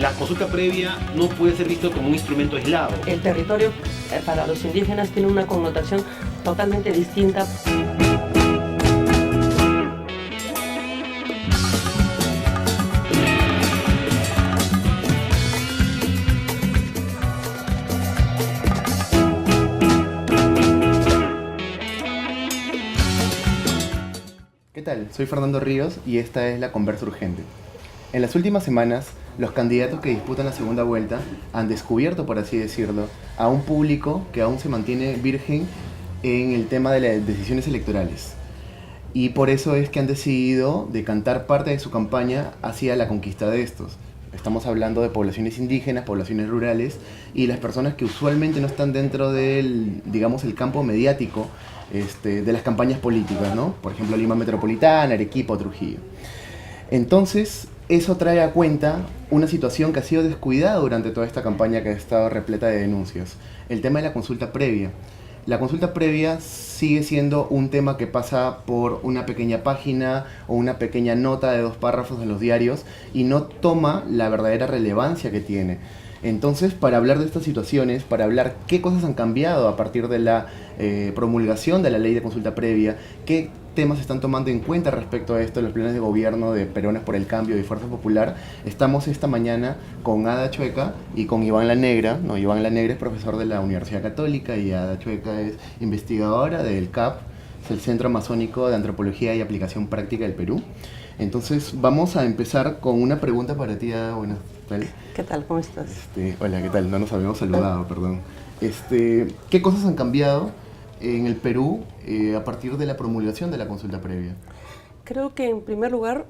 la consulta previa no puede ser visto como un instrumento aislado. El territorio para los indígenas tiene una connotación totalmente distinta. ¿Qué tal? Soy Fernando Ríos y esta es la Conversa Urgente. En las últimas semanas, los candidatos que disputan la segunda vuelta han descubierto, por así decirlo, a un público que aún se mantiene virgen en el tema de las decisiones electorales. Y por eso es que han decidido decantar parte de su campaña hacia la conquista de estos. Estamos hablando de poblaciones indígenas, poblaciones rurales y las personas que usualmente no están dentro del, digamos, el campo mediático de las campañas políticas, ¿no? Por ejemplo, Lima Metropolitana, Arequipa o Trujillo. Entonces, eso trae a cuenta una situación que ha sido descuidada durante toda esta campaña que ha estado repleta de denuncias. El tema de la consulta previa. La consulta previa sigue siendo un tema que pasa por una pequeña página o una pequeña nota de 2 párrafos en los diarios y no toma la verdadera relevancia que tiene. Entonces, para hablar de estas situaciones, para hablar qué cosas han cambiado a partir de la promulgación de la ley de consulta previa, qué temas se están tomando en cuenta respecto a esto en los planes de gobierno de Peronas por el Cambio y Fuerza Popular, estamos esta mañana con Ada Chueca y con Iván La Negra. No, Iván La Negra es profesor de la Universidad Católica y Ada Chueca es investigadora del CAP, es el Centro Amazónico de Antropología y Aplicación Práctica del Perú. Entonces vamos a empezar con una pregunta para ti, Ada. Buenas tardes. ¿Qué tal? ¿Cómo estás? Hola, ¿qué tal? No nos habíamos saludado, perdón. ¿Qué cosas han cambiado en el Perú a partir de la promulgación de la consulta previa? Creo que en primer lugar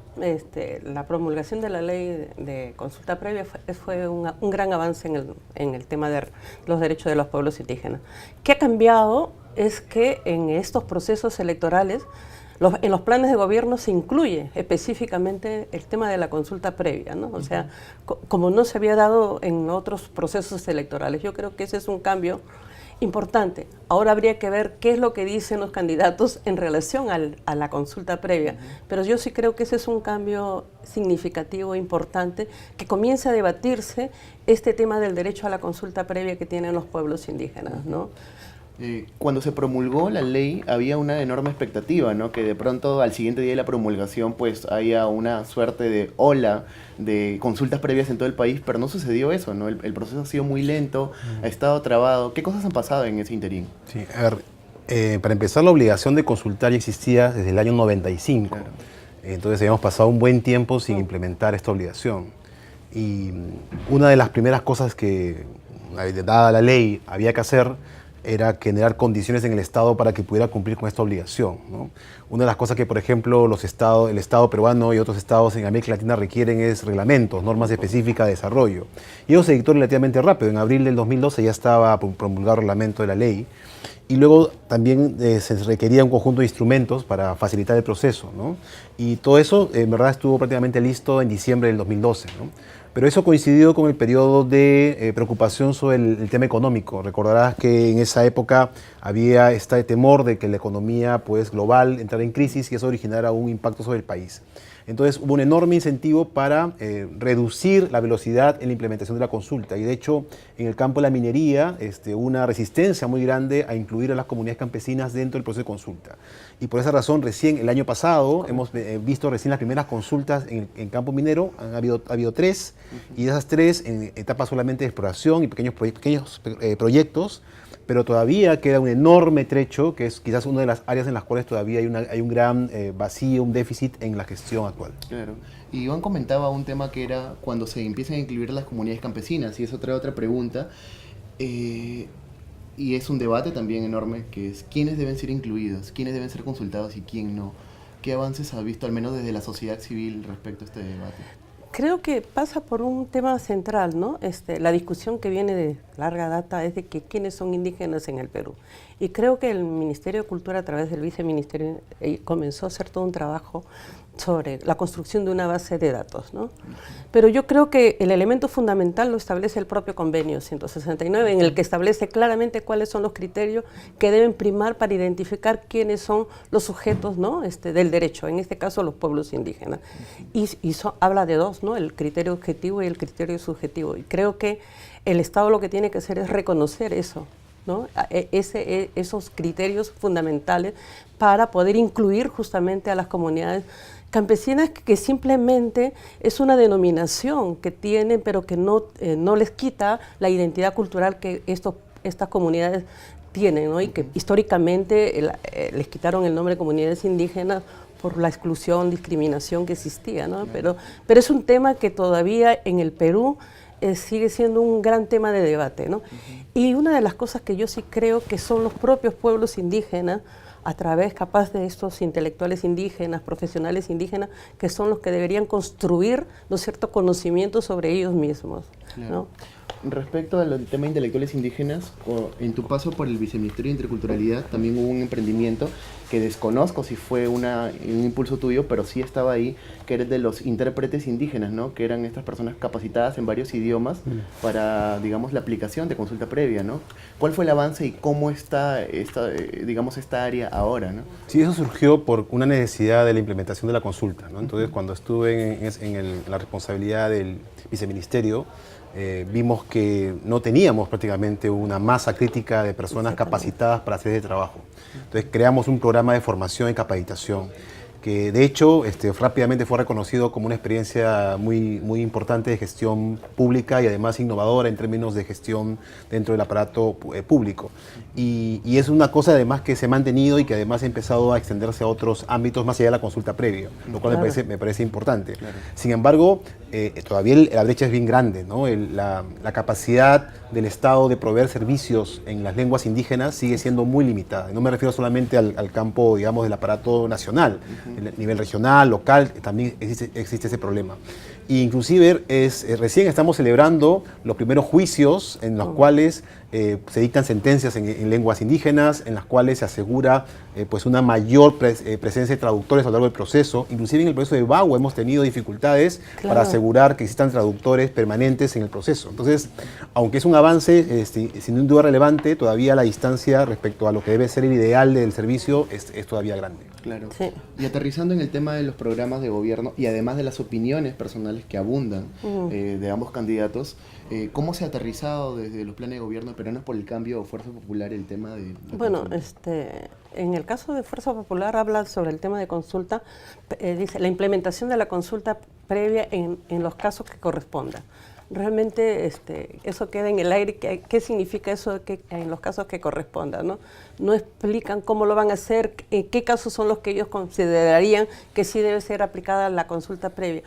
la promulgación de la ley de consulta previa fue un gran avance en el tema de los derechos de los pueblos indígenas. ¿Qué ha cambiado? Es que en estos procesos electorales, en los planes de gobierno se incluye específicamente el tema de la consulta previa, ¿no? O sea, como no se había dado en otros procesos electorales. Yo creo que ese es un cambio importante. Ahora habría que ver qué es lo que dicen los candidatos en relación a la consulta previa. Pero yo sí creo que ese es un cambio significativo, importante, que comience a debatirse este tema del derecho a la consulta previa que tienen los pueblos indígenas, ¿no? Cuando se promulgó la ley había una enorme expectativa, ¿no? Que de pronto al siguiente día de la promulgación pues haya una suerte de ola de consultas previas en todo el país, pero no sucedió eso, ¿no? El proceso ha sido muy lento, ha estado trabado. ¿Qué cosas han pasado en ese interín? Sí, a ver, para empezar, la obligación de consultar ya existía desde el año 95. Claro. Entonces habíamos pasado un buen tiempo sin implementar esta obligación. Y una de las primeras cosas que, dada la ley, había que hacer era generar condiciones en el Estado para que pudiera cumplir con esta obligación, ¿no? Una de las cosas que, por ejemplo, el Estado peruano y otros estados en América Latina requieren es reglamentos, normas específicas de desarrollo. Y eso se dictó relativamente rápido. En abril del 2012 ya estaba promulgado el reglamento de la ley. Y luego también se requería un conjunto de instrumentos para facilitar el proceso, ¿no? Y todo eso, en verdad, estuvo prácticamente listo en diciembre del 2012, ¿no? Pero eso coincidió con el periodo de preocupación sobre el tema económico. Recordarás que en esa época había este temor de que la economía pues, global entrara en crisis y eso originara un impacto sobre el país. Entonces hubo un enorme incentivo para reducir la velocidad en la implementación de la consulta. Y de hecho, en el campo de la minería, una resistencia muy grande a incluir a las comunidades campesinas dentro del proceso de consulta. Y por esa razón, recién el año pasado, hemos visto recién las primeras consultas en campo minero. Ha habido 3, y de esas 3 en etapas solamente de exploración y pequeños proyectos, pero todavía queda un enorme trecho, que es quizás una de las áreas en las cuales todavía hay un gran vacío, un déficit en la gestión actual. Claro. Y Iván comentaba un tema que era cuando se empiezan a incluir las comunidades campesinas, y eso trae otra pregunta, y es un debate también enorme, que es quiénes deben ser incluidos, quiénes deben ser consultados y quién no. ¿Qué avances has visto, al menos desde la sociedad civil, respecto a este debate? Creo que pasa por un tema central, ¿no? La discusión que viene de larga data es de que quiénes son indígenas en el Perú. Y creo que el Ministerio de Cultura, a través del Viceministerio, comenzó a hacer todo un trabajo sobre la construcción de una base de datos, ¿no? Pero yo creo que el elemento fundamental lo establece el propio convenio 169, en el que establece claramente cuáles son los criterios que deben primar para identificar quiénes son los sujetos, ¿no? Del derecho, en este caso los pueblos indígenas. Y habla de dos, ¿no? El criterio objetivo y el criterio subjetivo. Y creo que el Estado lo que tiene que hacer es reconocer eso, ¿no? Esos criterios fundamentales para poder incluir justamente a las comunidades campesinas, que simplemente es una denominación que tienen, pero que no les quita la identidad cultural que estas comunidades tienen, ¿no? Y que históricamente les quitaron el nombre de comunidades indígenas por la exclusión, discriminación que existía, ¿no? Pero es un tema que todavía en el Perú sigue siendo un gran tema de debate, ¿no? Y una de las cosas que yo sí creo que son los propios pueblos indígenas, a través capaz de estos intelectuales indígenas, profesionales indígenas, que son los que deberían construir, ¿no es cierto?, conocimiento sobre ellos mismos, ¿no? Respecto al tema de intelectuales indígenas, en tu paso por el Viceministerio de Interculturalidad también hubo un emprendimiento que desconozco si fue un impulso tuyo, pero sí estaba ahí, que era el de los intérpretes indígenas, ¿no? Que eran estas personas capacitadas en varios idiomas para, digamos, la aplicación de consulta previa, ¿no? ¿Cuál fue el avance y cómo está digamos, esta área ahora, ¿no? Sí, eso surgió por una necesidad de la implementación de la consulta, ¿no? Entonces, cuando estuve en la responsabilidad del viceministerio, vimos que no teníamos prácticamente una masa crítica de personas capacitadas para hacer ese trabajo. Entonces creamos un programa de formación y capacitación que de hecho rápidamente fue reconocido como una experiencia muy, muy importante de gestión pública y además innovadora en términos de gestión dentro del aparato público. Y es una cosa además que se ha mantenido y que además ha empezado a extenderse a otros ámbitos más allá de la consulta previa, lo cual me parece importante. Claro. Sin embargo, todavía la brecha es bien grande, ¿no? La capacidad del Estado de proveer servicios en las lenguas indígenas sigue siendo muy limitada. No me refiero solamente al campo, digamos, del aparato nacional. A nivel regional, local, también existe ese problema. E inclusive recién estamos celebrando los primeros juicios en los cuales se dictan sentencias en lenguas indígenas, en las cuales se asegura pues una mayor presencia de traductores a lo largo del proceso. Inclusive en el proceso de Bagua hemos tenido dificultades para asegurar que existan traductores permanentes en el proceso. Entonces, aunque es un avance sin duda relevante, todavía la distancia respecto a lo que debe ser el ideal del servicio es todavía grande. Claro. Sí. Y aterrizando en el tema de los programas de gobierno y además de las opiniones personales que abundan de ambos candidatos, ¿cómo se ha aterrizado desde los planes de gobierno peruanos por el cambio o Fuerza Popular el tema de la consulta? En el caso de Fuerza Popular habla sobre el tema de consulta, dice la implementación de la consulta previa en los casos que correspondan. Realmente eso queda en el aire. ¿Qué significa eso que en los casos que correspondan, ¿no? No explican cómo lo van a hacer, qué casos son los que ellos considerarían que sí debe ser aplicada la consulta previa.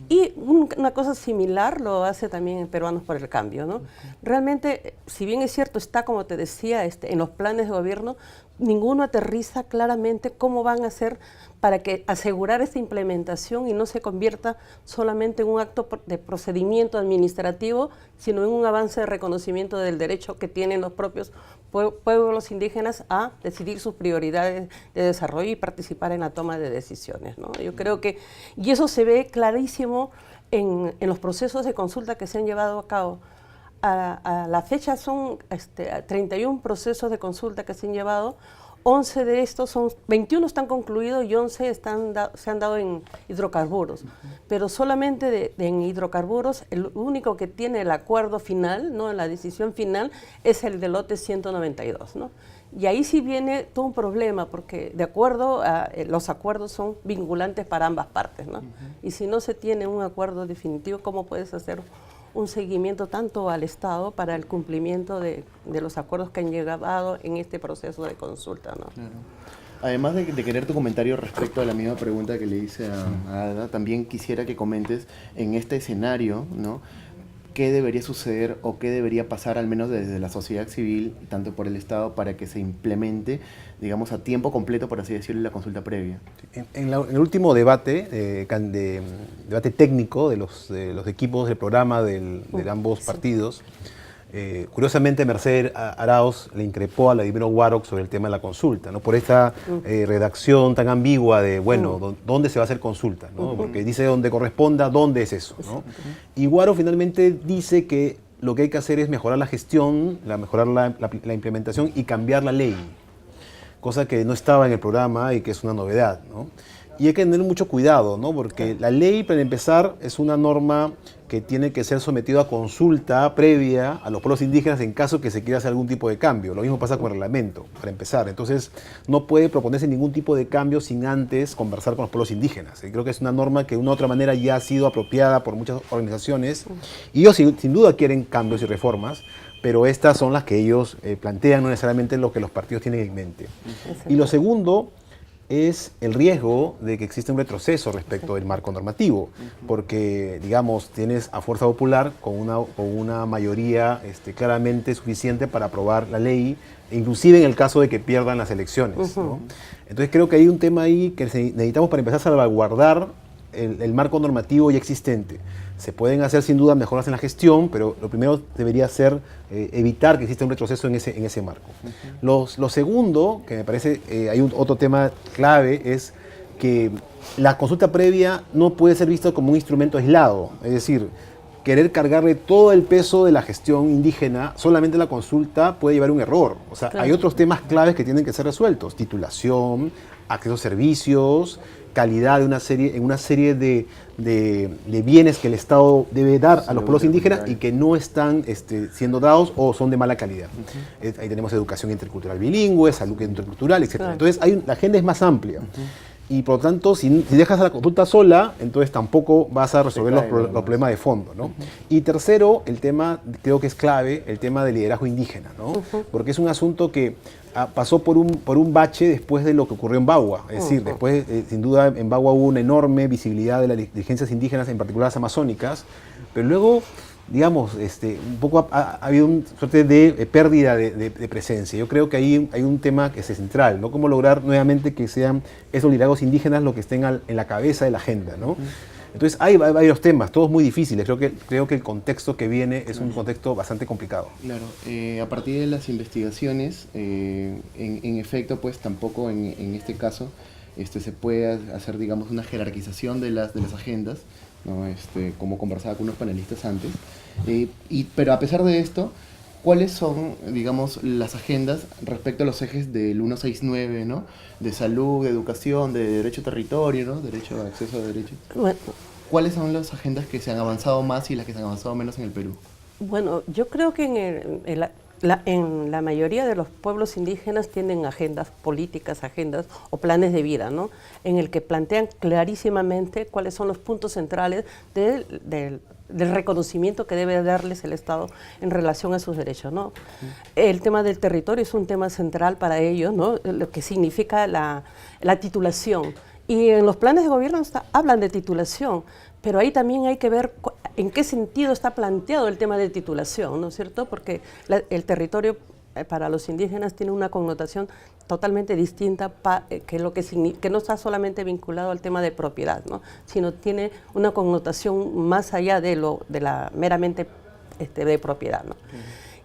Y una cosa similar lo hace también en Peruanos por el Cambio, ¿no? Realmente, si bien es cierto, está, como te decía, en los planes de gobierno, ninguno aterriza claramente cómo van a hacer para asegurar esta implementación y no se convierta solamente en un acto de procedimiento administrativo, sino en un avance de reconocimiento del derecho que tienen los propios pueblos indígenas a decidir sus prioridades de desarrollo y participar en la toma de decisiones, ¿no? Yo creo que, y eso se ve clarísimo en los procesos de consulta que se han llevado a cabo. A la fecha son 31 procesos de consulta que se han llevado, 11 de estos 21 están concluidos y 11 se han dado en hidrocarburos. Pero solamente en hidrocarburos, el único que tiene el acuerdo final, ¿no?, la decisión final, es el del lote 192, ¿no? Y ahí sí viene todo un problema, porque de acuerdo los acuerdos son vinculantes para ambas partes, ¿no? Y si no se tiene un acuerdo definitivo, ¿cómo puedes hacer un seguimiento tanto al Estado para el cumplimiento de los acuerdos que han llegado en este proceso de consulta, ¿no? Claro. Además de querer tu comentario respecto a la misma pregunta que le hice a Ada, también quisiera que comentes en este escenario, ¿no?, qué debería suceder o qué debería pasar, al menos desde la sociedad civil, tanto por el Estado, para que se implemente, digamos, a tiempo completo, por así decirlo, la consulta previa. En el último debate, debate técnico de los equipos del programa de ambos partidos, Curiosamente, Mercedes Arauz le increpó a Vladimiro Warrock sobre el tema de la consulta, ¿no? Por esta redacción tan ambigua de, bueno, ¿dónde se va a hacer consulta? ¿No? Porque dice donde corresponda, ¿dónde es eso? ¿No? Y Warrock finalmente dice que lo que hay que hacer es mejorar la gestión, mejorar la implementación y cambiar la ley, cosa que no estaba en el programa y que es una novedad, ¿no? Y hay que tener mucho cuidado, ¿no? Porque la ley, para empezar, es una norma que tiene que ser sometida a consulta previa a los pueblos indígenas en caso que se quiera hacer algún tipo de cambio. Lo mismo pasa con el reglamento, para empezar. Entonces, no puede proponerse ningún tipo de cambio sin antes conversar con los pueblos indígenas. Y creo que es una norma que de una u otra manera ya ha sido apropiada por muchas organizaciones. Y ellos sin duda quieren cambios y reformas, pero estas son las que ellos plantean, no necesariamente lo que los partidos tienen en mente. Y lo segundo es el riesgo de que exista un retroceso respecto del marco normativo, porque, digamos, tienes a Fuerza Popular con una mayoría claramente suficiente para aprobar la ley, inclusive en el caso de que pierdan las elecciones, ¿no? Entonces creo que hay un tema ahí que necesitamos para empezar a salvaguardar el marco normativo ya existente. Se pueden hacer sin duda mejoras en la gestión, pero lo primero debería ser evitar que exista un retroceso en ese marco. Lo segundo, que me parece, hay otro tema clave, es que la consulta previa no puede ser vista como un instrumento aislado. Es decir, querer cargarle todo el peso de la gestión indígena, solamente la consulta puede llevar a un error. O sea, hay otros temas claves que tienen que ser resueltos: titulación, acceso a servicios, calidad en una serie de bienes que el Estado debe dar a los pueblos indígenas y que no están siendo dados o son de mala calidad. Ahí tenemos educación intercultural bilingüe, salud intercultural, etc. Entonces la agenda es más amplia. Y por lo tanto, si dejas a la consulta sola, entonces tampoco vas a resolver los problemas de fondo, ¿no? Y tercero, el tema, creo que es clave, el tema del liderazgo indígena, ¿no? Porque es un asunto que pasó por un bache después de lo que ocurrió en Bagua. Es decir, después, sin duda, en Bagua hubo una enorme visibilidad de las dirigencias indígenas, en particular las amazónicas, pero luego, digamos, un poco ha habido una suerte de pérdida de presencia. Yo creo que ahí hay un tema que es central, ¿no? Cómo lograr nuevamente que sean esos liderazgos indígenas los que estén en la cabeza de la agenda, ¿no? Entonces hay varios temas, todos muy difíciles. Creo que el contexto que viene es un contexto bastante complicado. Claro, a partir de las investigaciones, en efecto, pues tampoco en este caso se puede hacer, digamos, una jerarquización de las agendas, ¿no? Como conversaba con unos panelistas antes. Pero a pesar de esto, ¿cuáles son, digamos, las agendas respecto a los ejes del 169, ¿no? De salud, de educación, de derecho a territorio, ¿no? Derecho a acceso a derechos. Bueno, ¿cuáles son las agendas que se han avanzado más y las que se han avanzado menos en el Perú? Bueno, yo creo que en la mayoría de los pueblos indígenas tienen agendas políticas, agendas o planes de vida, ¿no? En el que plantean clarísimamente cuáles son los puntos centrales del reconocimiento que debe darles el Estado en relación a sus derechos, ¿no? El tema del territorio es un tema central para ellos, ¿no? Lo que significa la titulación. Y en los planes de gobierno hablan de titulación, pero ahí también hay que ver en qué sentido está planteado el tema de titulación, ¿no es cierto? Porque el territorio para los indígenas tiene una connotación totalmente distinta que no está solamente vinculado al tema de propiedad, ¿no? Sino tiene una connotación más allá de la meramente de propiedad, ¿no?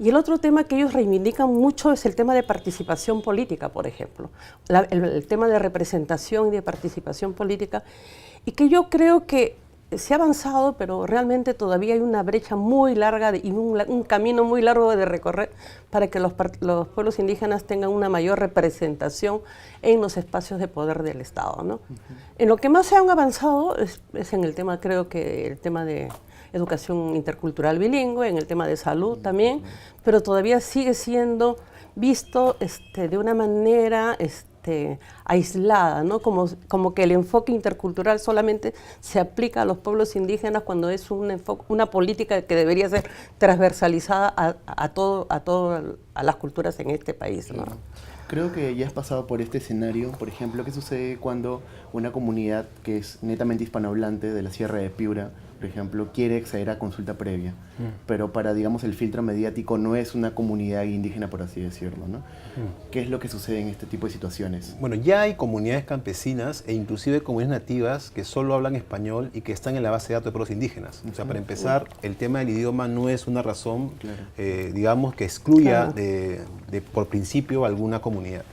Y el otro tema que ellos reivindican mucho es el tema de participación política, por ejemplo. El tema de representación y de participación política, y que yo creo que se ha avanzado, pero realmente todavía hay una brecha muy larga y un camino muy largo de recorrer para que los pueblos indígenas tengan una mayor representación en los espacios de poder del Estado, ¿no? En lo que más se han avanzado es en el tema, creo que el tema de educación intercultural bilingüe, en el tema de salud también, pero todavía sigue siendo visto de una manera aislada, ¿no? Como que el enfoque intercultural solamente se aplica a los pueblos indígenas cuando es una política que debería ser transversalizada a las culturas en este país, ¿no? Creo que ya has pasado por este escenario. Por ejemplo, ¿qué sucede cuando una comunidad que es netamente hispanohablante de la Sierra de Piura por ejemplo, quiere acceder a consulta previa, pero para, digamos, el filtro mediático no es una comunidad indígena, por así decirlo, ¿no? ¿Qué es lo que sucede en este tipo de situaciones? Bueno, ya hay comunidades campesinas e inclusive comunidades nativas que solo hablan español y que están en la base de datos de pueblos indígenas. O sea, para empezar, el tema del idioma no es una razón, digamos, que excluya por principio alguna comunidad.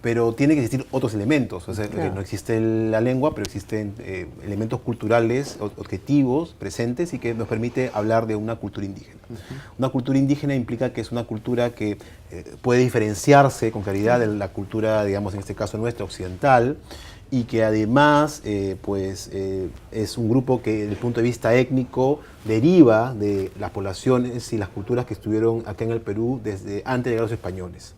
Pero tiene que existir otros elementos, o sea, no existe la lengua, pero existen elementos culturales objetivos, presentes, y que nos permite hablar de una cultura indígena. Una cultura indígena implica que es una cultura que puede diferenciarse con claridad de la cultura, digamos, en este caso nuestra, occidental, y que además es un grupo que desde el punto de vista étnico deriva de las poblaciones y las culturas que estuvieron acá en el Perú desde antes de llegar los españoles.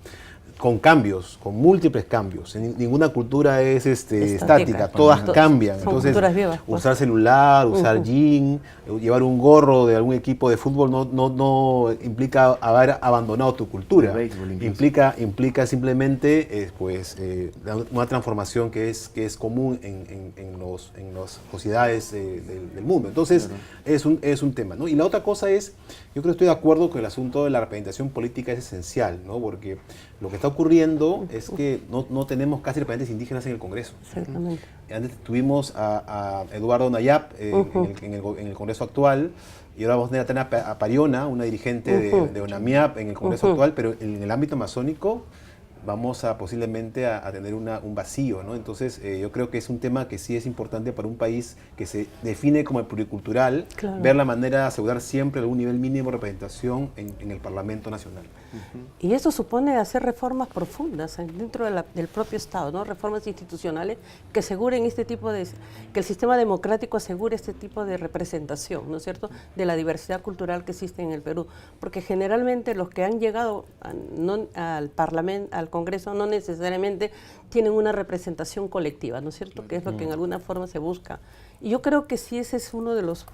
Con cambios, con múltiples cambios. Ninguna cultura es estática, todas cambian. Entonces, vivas, usar celular, usar jean, llevar un gorro de algún equipo de fútbol no implica haber abandonado tu cultura. Implica simplemente una transformación que es común en las sociedades del mundo. Entonces, es un tema, ¿no? Y la otra cosa es, yo creo que estoy de acuerdo con el asunto de la representación política es esencial, ¿no? Porque lo que está ocurriendo es que no tenemos casi representantes indígenas en el Congreso. Exactamente. Antes tuvimos a Eduardo Nayab en el Congreso actual, y ahora vamos a tener a Tana Pariona, una dirigente de ONAMIAP en el Congreso actual, pero en el ámbito amazónico vamos a posiblemente a tener un vacío, ¿no? Entonces yo creo que es un tema que sí es importante para un país que se define como pluricultural, ver la manera de asegurar siempre algún nivel mínimo de representación en el Parlamento Nacional. Y eso supone hacer reformas profundas dentro del propio Estado, ¿no? Reformas institucionales que aseguren que el sistema democrático asegure este tipo de representación, ¿no es cierto?, de la diversidad cultural que existe en el Perú. Porque generalmente los que han llegado al Parlamento, al Congreso, no necesariamente tienen una representación colectiva, ¿no es cierto?, que es lo que en alguna forma se busca. Y yo creo que sí, ese es uno de los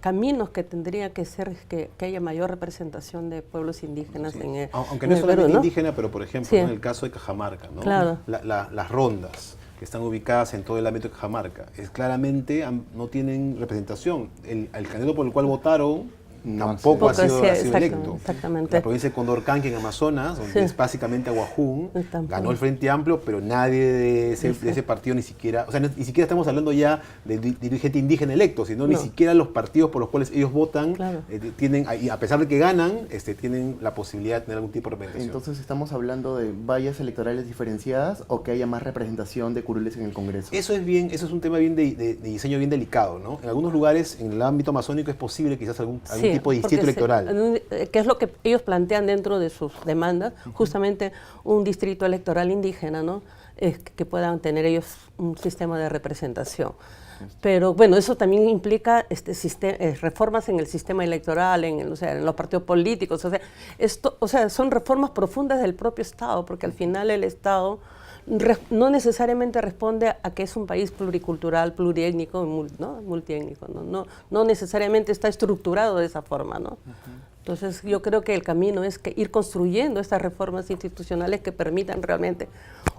caminos que tendría que ser que haya mayor representación de pueblos indígenas en el aunque no es solamente Perú, ¿no? Indígena, pero por ejemplo en el caso de Cajamarca, ¿no? Las rondas que están ubicadas en todo el ámbito de Cajamarca, claramente no tienen representación. El candidato por el cual votaron tampoco ha sido electo. Exactamente. La provincia de Condorcanqui en Amazonas, donde es básicamente Aguajún, ganó el Frente Amplio, pero nadie de ese partido ni siquiera, ni siquiera estamos hablando ya de dirigente indígena electo, sino ni siquiera los partidos por los cuales ellos votan tienen, y a pesar de que ganan, tienen la posibilidad de tener algún tipo de representación. Entonces, ¿estamos hablando de vallas electorales diferenciadas o que haya más representación de curules en el Congreso? Eso es un tema bien de diseño bien delicado, ¿no? En algunos lugares, en el ámbito amazónico, es posible quizás algún tipo de distrito electoral. Que es lo que ellos plantean dentro de sus demandas, justamente un distrito electoral indígena, ¿no? Que puedan tener ellos un sistema de representación. Pero bueno, eso también implica reformas en el sistema electoral, en los partidos políticos. Son reformas profundas del propio Estado, porque al final el Estado no necesariamente responde a que es un país pluricultural, pluriétnico, multiétnico, no necesariamente está estructurado de esa forma, ¿no? Entonces yo creo que el camino es ir construyendo estas reformas institucionales que permitan realmente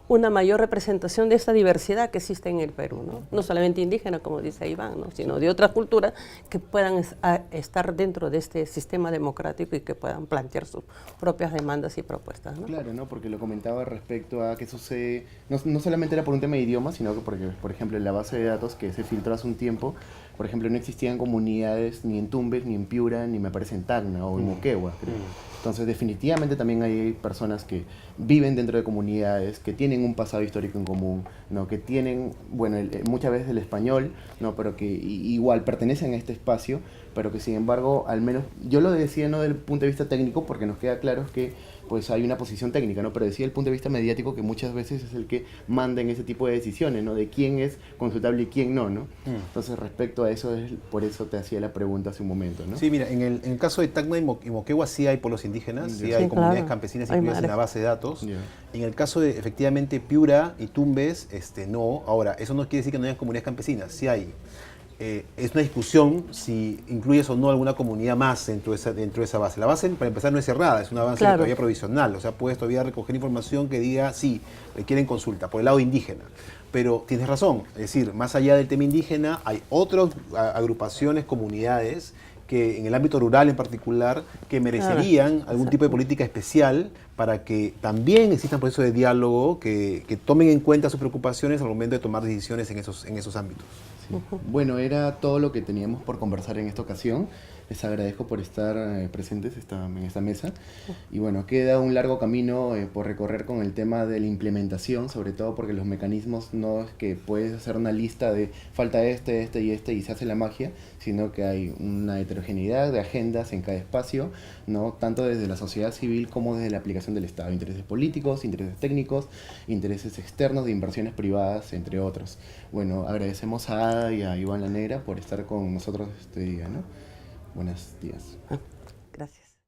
una mayor representación de esta diversidad que existe en el Perú, no solamente indígena, como dice Iván, sino de otras culturas que puedan estar dentro de este sistema democrático y que puedan plantear sus propias demandas y propuestas, ¿no? Claro, ¿no? Porque lo comentaba respecto a que sucede, no solamente era por un tema de idioma, sino que porque, por ejemplo, en la base de datos que se filtró hace un tiempo, por ejemplo, no existían comunidades ni en Tumbes, ni en Piura, ni me parece en Tacna o en Moquegua, creo. Entonces, definitivamente también hay personas que viven dentro de comunidades, que tienen un pasado histórico en común, ¿no? Que tienen, muchas veces el español, ¿no? Pero que igual pertenecen a este espacio, pero que sin embargo, al menos, yo lo decía no del punto de vista técnico, porque nos queda claro que pues hay una posición técnica, ¿no? Pero decía el punto de vista mediático que muchas veces es el que manda en ese tipo de decisiones, ¿no? De quién es consultable y quién no, ¿no? Entonces, respecto a eso, por eso te hacía la pregunta hace un momento, ¿no? Sí, mira, en el caso de Tacna y Moquegua sí hay pueblos indígenas, sí hay comunidades campesinas incluidas en la base de datos. En el caso de, efectivamente, Piura y Tumbes, no. Ahora, eso no quiere decir que no haya comunidades campesinas, sí hay. es una discusión si incluyes o no alguna comunidad más dentro de esa base. La base, para empezar, no es cerrada, es una base Claro. todavía provisional. O sea, puedes todavía recoger información que diga, sí, requieren consulta, por el lado indígena. Pero tienes razón, es decir, más allá del tema indígena, hay otras agrupaciones, comunidades, que en el ámbito rural en particular, que merecerían algún tipo de política especial para que también existan procesos de diálogo que tomen en cuenta sus preocupaciones al momento de tomar decisiones en esos ámbitos. Sí. Bueno, era todo lo que teníamos por conversar en esta ocasión. Les agradezco por estar presentes en esta mesa. Y bueno, queda un largo camino por recorrer con el tema de la implementación, sobre todo porque los mecanismos no es que puedes hacer una lista de falta este y se hace la magia, sino que hay una heterogeneidad de agendas en cada espacio, ¿no? Tanto desde la sociedad civil como desde la aplicación del Estado. Intereses políticos, intereses técnicos, intereses externos de inversiones privadas, entre otros. Bueno, agradecemos a Ada y a Iván La Negra por estar con nosotros este día, ¿no? Buenos días. Gracias.